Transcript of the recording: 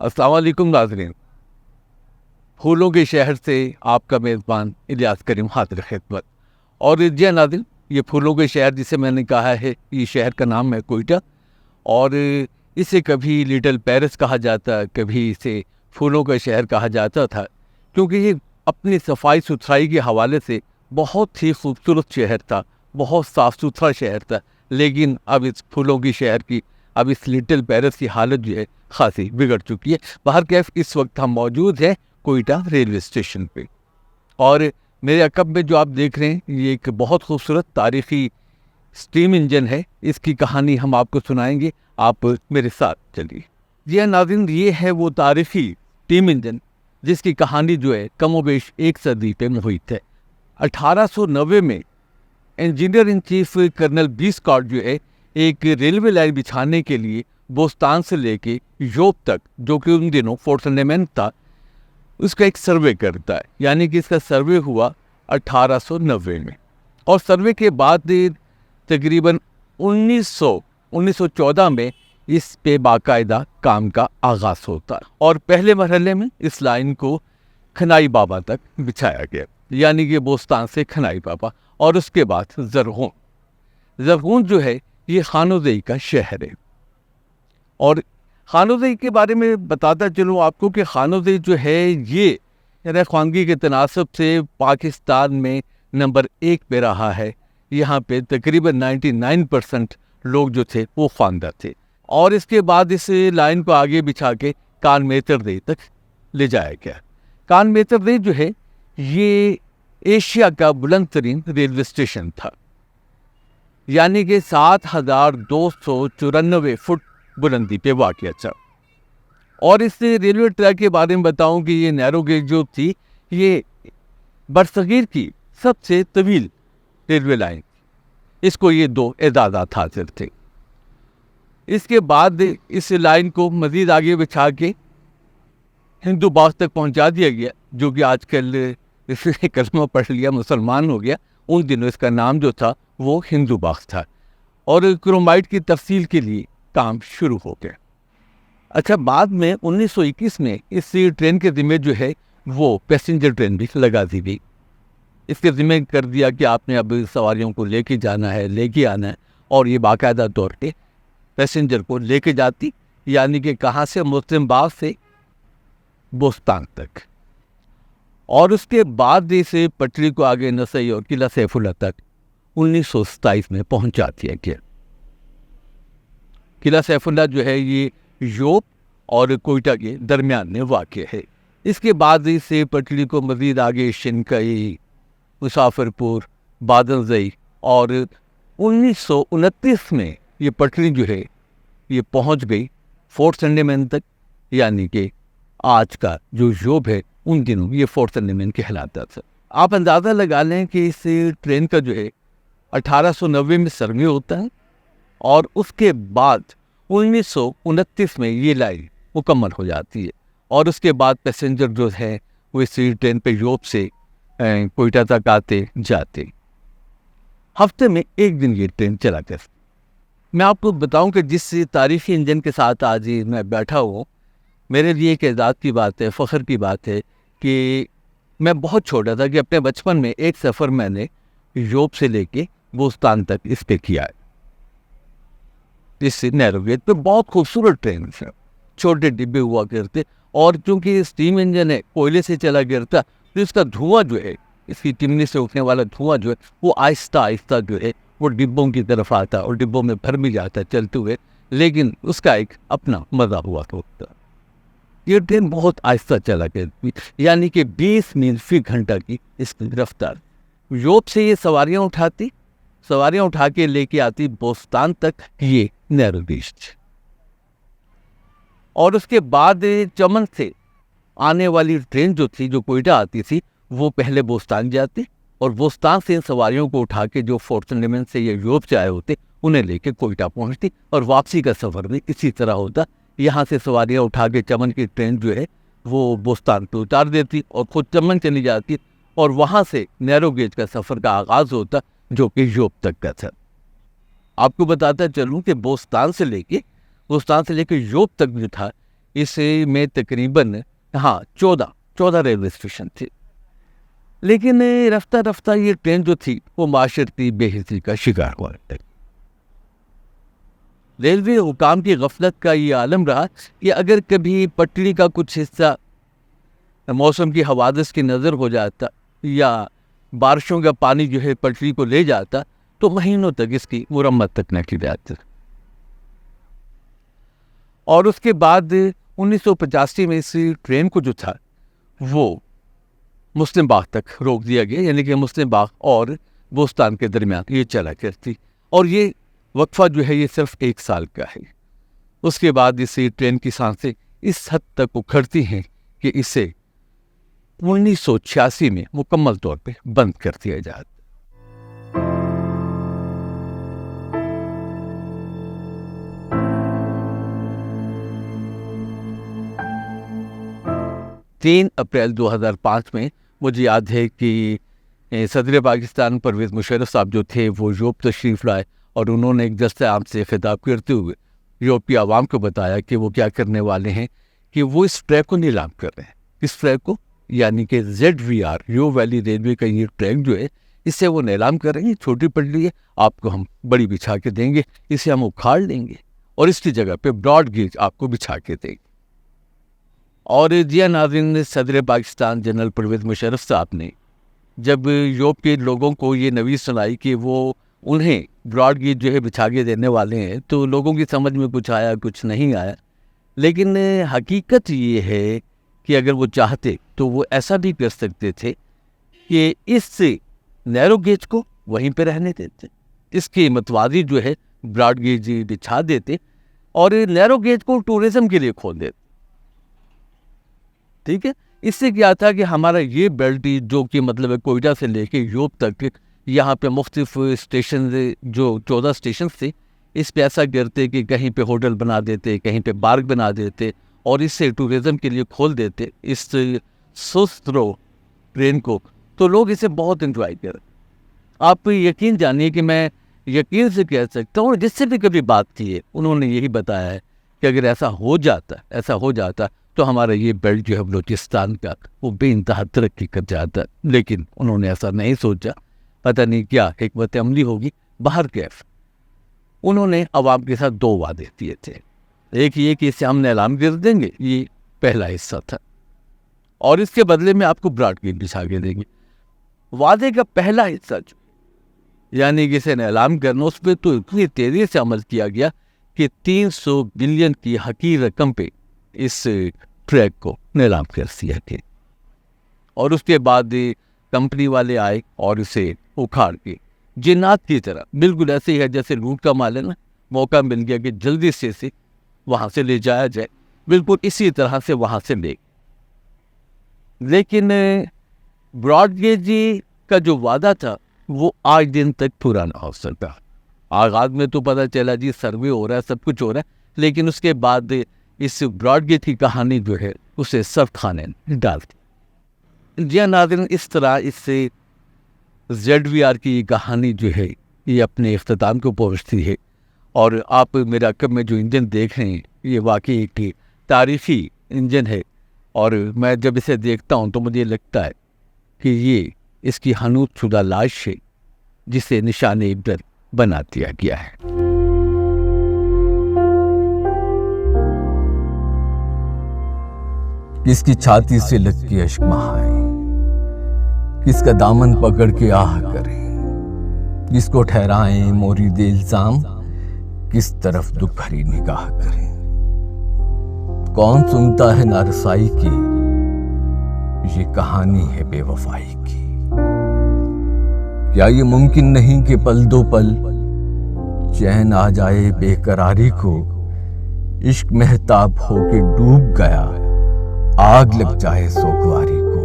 السلام علیکم ناظرین، پھولوں کے شہر سے آپ کا میزبان الیاس کریم حاضر خدمت۔ اور جی ناظرین، یہ پھولوں کے شہر جسے میں نے کہا ہے، یہ شہر کا نام ہے کوئٹہ، اور اسے کبھی لٹل پیرس کہا جاتا، کبھی اسے پھولوں کا شہر کہا جاتا تھا، کیونکہ یہ اپنی صفائی ستھرائی کے حوالے سے بہت ہی خوبصورت شہر تھا، بہت صاف ستھرا شہر تھا۔ لیکن اب اس پھولوں کی شہر کی، اب اس لٹل پیرس کی حالت جو ہے خاصی بگڑ چکی ہے۔ بہرکیف اس وقت ہم موجود ہیں کوئٹہ ریلوے اسٹیشن پہ، اور میرے عقب میں جو آپ دیکھ رہے ہیں یہ ایک بہت خوبصورت تاریخی اسٹیم انجن ہے۔ اس کی کہانی ہم آپ کو سنائیں گے، آپ میرے ساتھ چلیے۔ جی ہاں ناظرین، یہ ہے وہ تاریخی اسٹیم انجن جس کی کہانی جو ہے کم و بیش ایک صدی پہ محیط ہے۔ 1890 میں engineer in chief colonel B Scott جو ہے ایک ریلوے لائن بچھانے کے لیے بوستان سے لے کے یوب تک، جو کہ ان دنوں فورٹ سنڈیمنٹ تھا، اس کا ایک سروے کرتا ہے۔ یعنی کہ اس کا سروے ہوا 1890 میں، اور سروے کے بعد تقریباً 1914 میں اس پہ باقاعدہ کام کا آغاز ہوتا ہے، اور پہلے مرحلے میں اس لائن کو کھنائی بابا تک بچھایا گیا، یعنی کہ بوستان سے کھنائی بابا، اور اس کے بعد زرغون جو ہے یہ خانودئی کا شہر ہے۔ اور خانودئی کے بارے میں بتاتا چلوں آپ کو کہ خانودئی جو ہے یہ خواندگی کے تناسب سے پاکستان میں نمبر 1 پہ رہا ہے۔ یہاں پہ تقریباً 99% لوگ جو تھے وہ خواندہ تھے، اور اس کے بعد اس لائن کو آگے بچھا کے کان میتر دئی تک لے جایا گیا۔ کان میتر دئی جو ہے یہ ایشیا کا بلند ترین ریلوے اسٹیشن تھا، یعنی کہ 7294 فٹ بلندی پہ واقع تھا۔ اور اس ریلوے ٹریک کے بارے میں بتاؤں کہ یہ نیرو گیج جو تھی، یہ برصغیر کی سب سے طویل ریلوے لائن، اس کو یہ 2 اعزازات حاصل تھے۔ اس کے بعد اس لائن کو مزید آگے بچھا کے ہندو باغ تک پہنچا دیا گیا، جو کہ آج کل اس نے کلمہ پڑھ لیا، مسلمان ہو گیا۔ ان دنوں اس کا نام جو تھا وہ ہندو باغ تھا، اور کرومائٹ کی تفصیل کے لیے کام شروع ہو گیا۔ اچھا، بعد میں 1921 میں اس ٹرین کے ذمہ جو ہے وہ پیسنجر ٹرین بھی لگا دی گئی۔ اس کے ذمہ کر دیا کہ آپ نے اب سواریوں کو لے کے جانا ہے، لے کے آنا ہے، اور یہ باقاعدہ طور پہ پیسنجر کو لے کے جاتی، یعنی کہ کہاں سے؟ مسلم باغ سے بوستان تک، اور اس کے بعد اس پٹری کو آگے نسائی اور قلعہ سیف اللہ تک 1927 میں پہنچا دیا گیا۔ قلعہ سیف اللہ جو ہے یہ یوب اور کوئٹہ کے درمیان میں واقع ہے۔ اس کے بعد اس پٹری کو مزید آگے شنکئی، مسافر پور، بادلزئی، اور 1929 میں یہ پٹری جو ہے یہ پہنچ گئی فورٹ سنڈیمنٹ تک، یعنی کہ آج کا جو یوب ہے ان دنوں یہ فورٹ سنڈیمنٹ کہلاتا تھا۔ آپ اندازہ لگا لیں کہ اس ٹرین کا جو ہے 1890 میں سروے ہوتا ہے، اور اس کے بعد 1929 میں یہ لائن مکمل ہو جاتی ہے، اور اس کے بعد پیسنجر جو ہے وہ اس ٹرین پہ یوب سے کوئٹہ تک آتے جاتے۔ ہفتے میں ایک دن یہ ٹرین چلا کرتی۔ میں آپ کو بتاؤں کہ جس تاریخی انجن کے ساتھ آج میں بیٹھا ہوں، میرے لیے ایک اعزاز کی بات ہے، فخر کی بات ہے کہ میں بہت چھوٹا تھا کہ اپنے بچپن میں ایک سفر میں نے یوب سے لے کے بوستان تک اس پہ کیا ہے، اس نیرو گیج پہ۔ بہت خوبصورت ٹرین ہے، چھوٹے ڈبے ہوا کرتے، اور چونکہ اسٹیم انجن ہے، کوئلے سے چلا کرتا، تو اس کا دھواں جو ہے، اس کی چمنی سے اٹھنے والا دھواں جو ہے وہ آہستہ آہستہ جو ہے وہ ڈبوں کی طرف آتا، اور ڈبوں میں بھر بھی جاتا چلتے ہوئے، لیکن اس کا ایک اپنا مزہ ہوا ہوتا۔ یہ ٹرین بہت آہستہ چلا کرتی، یعنی کہ 20 میل فی گھنٹہ کی اس کی رفتار۔ یوب سے یہ سواریاں اٹھا کے لے کے آتی بوستان تک، یہ نیرو گیج، اور اس کے بعد چمن سے آنے والی ٹرین جو تھی، جو کوئٹہ آتی تھی، وہ پہلے بوستان جاتی، اور بوستان سے ان سواریوں کو اٹھا کے جو فورٹ سنڈیمنٹ سے یا یوب سے آئے ہوتے انہیں لے کے کوئٹہ پہنچتی، اور واپسی کا سفر بھی اسی طرح ہوتا۔ یہاں سے سواریاں اٹھا کے چمن کی ٹرین جو ہے وہ بوستان پہ اتار دیتی، اور خود چمن چلی جاتی، اور وہاں سے نیرو گیج کا سفر کا آغاز ہوتا، جو کہ یوب تک کا تھا۔ آپ کو بتاتا چلوں کہ بوستان سے لے کے یوب تک جو تھا، اس میں تقریباً 14 ریلوے اسٹیشن تھے، لیکن رفتہ رفتہ یہ ٹرین جو تھی وہ معاشرتی بے حسی کا شکار ہوا۔ ریلوے حکام کی غفلت کا یہ عالم رہا کہ اگر کبھی پٹری کا کچھ حصہ موسم کی حوادث کی نظر ہو جاتا یا بارشوں کا پانی جو ہے پٹری کو لے جاتا تو مہینوں تک اس کی مرمت تک نہ کی جاتی۔ اور اس کے بعد 1985 میں اس ٹرین کو جو تھا وہ مسلم باغ تک روک دیا گیا، یعنی کہ مسلم باغ اور بوستان کے درمیان یہ چلا کرتی، اور یہ وقفہ جو ہے یہ صرف 1 سال کا ہے۔ اس کے بعد اس ٹرین کی سانسیں اس حد تک اکھڑتی ہیں کہ اسے 1986 میں مکمل طور پہ بند کر دیا جاتا۔ تین اپریل 2005 میں مجھے یاد ہے کہ صدر پاکستان پرویز مشرف صاحب جو تھے وہ یورپ تشریف لائے، اور انہوں نے ایک جلسہ عام سے خطاب کرتے ہوئے یورپی عوام کو بتایا کہ وہ کیا کرنے والے ہیں، کہ وہ اس ٹریک کو نیلام کر رہے ہیں۔ اس ٹریک کو یعنی کہ ZVR یو ویلی ریلوے کا یہ ٹریک جو ہے اسے وہ نیلام کر رہے ہیں۔ چھوٹی پٹری ہے، آپ کو ہم بڑی بچھا کے دیں گے، اسے ہم اکھاڑ لیں گے اور اس کی جگہ پہ براڈ گیج آپ کو بچھا کے دیں گے۔ اور جی ناظرین، صدر پاکستان جنرل پرویز مشرف صاحب نے جب یورپ کے لوگوں کو یہ نویز سنائی کہ وہ انہیں براڈ گیج جو ہے بچھا کے دینے والے ہیں، تو لوگوں کی سمجھ میں کچھ آیا کچھ نہیں آیا، لیکن حقیقت یہ ہے کہ اگر وہ چاہتے تو وہ ایسا بھی کر سکتے تھے کہ اس نیرو گیج کو وہیں پہ رہنے دیتے، اس کی متوازی جو ہے براڈ گیج بچھا دیتے اور نیرو گیج کو ٹورزم کے لیے کھول دیتے۔ ٹھیک ہے، اس سے کیا تھا کہ ہمارا یہ بیلٹ جو کہ مطلب ہے کوئٹہ سے لے کے یورپ تک، یہاں پہ مختلف اسٹیشن جو 14 اسٹیشنز تھے، اس پہ ایسا کرتے کہ کہیں پہ ہوٹل بنا دیتے، کہیں پہ پارک بنا دیتے اور اس سے ٹورزم کے لیے کھول دیتے اس سست رو ٹرین کو، تو لوگ اسے بہت انجوائے کریں۔ آپ یقین جانیے کہ میں یقین سے کہہ سکتا ہوں، اور جس سے بھی کبھی بات کی ہے انہوں نے یہی بتایا ہے کہ اگر ایسا ہو جاتا تو ہمارا یہ بیلٹ جو ہے بلوچستان کا وہ بے انتہا ترقی کر جاتا، لیکن انہوں نے ایسا نہیں سوچا۔ پتہ نہیں کیا حکمت عملی ہوگی، باہر کیف انہوں نے عوام کے ساتھ 2 وعدے دیے تھے۔ ایک یہ کہ اسے ہم نیلام کر دیں گے، یہ پہلا حصہ تھا، اور اس کے بدلے میں آپ کو براڈ گیج بچھا کے دیں گے۔ وعدے کا پہلا حصہ جو یعنی کہ اسے نیلام کرنا، اس پہ تو اتنی تیزی سے عمل کیا گیا کہ 300 بلین کی حقیر رقم پہ اس ٹریک کو نیلام کر دیا گیا، اور اس کے بعد کمپنی والے آئے اور اسے اکھاڑ کے جنات کی طرح، بالکل ایسے ہی ہے جیسے لوٹ کا مال ہے نا، موقع مل گیا کہ جلدی سے اسے وہاں سے لے جایا جائے، بالکل اسی طرح سے وہاں سے لے۔ لیکن براڈ گیج کا جو وعدہ تھا وہ آج دن تک پورا نہ ہو سکا۔ آغاز میں تو پتہ چلا جی سروے ہو رہا ہے، سب کچھ ہو رہا ہے، لیکن اس کے بعد اس براڈ گیج کی کہانی جو ہے اسے سب کھانے ڈال دی۔ جی ناظرین، اس طرح اس سے ZVR کی کہانی جو ہے یہ اپنے اختتام کو پہنچتی ہے، اور آپ میرا کب میں جو انجن دیکھ رہے ہیں یہ واقعی ایک تاریخی انجن ہے، اور میں جب اسے دیکھتا ہوں تو مجھے لگتا ہے کہ یہ اس کی حنوط شدہ لاش ہے جسے نشان عبرت بنا دیا گیا ہے۔ کس کی چھاتی سے لگ کے اشک بہائیں، کس کا دامن پکڑ کے آہ کریں، کس کو ٹھہرائیں مورد الزام، کس طرف دکھ بھری نگاہ کریں۔ کون سنتا ہے نارسائی کی، یہ کہانی ہے بے وفائی کی۔ کیا یہ ممکن نہیں کہ پل دو پل چین آ جائے بے قراری کو، عشق مہتاب ہو کے ڈوب گیا، آگ لگ جائے سوگواری کو۔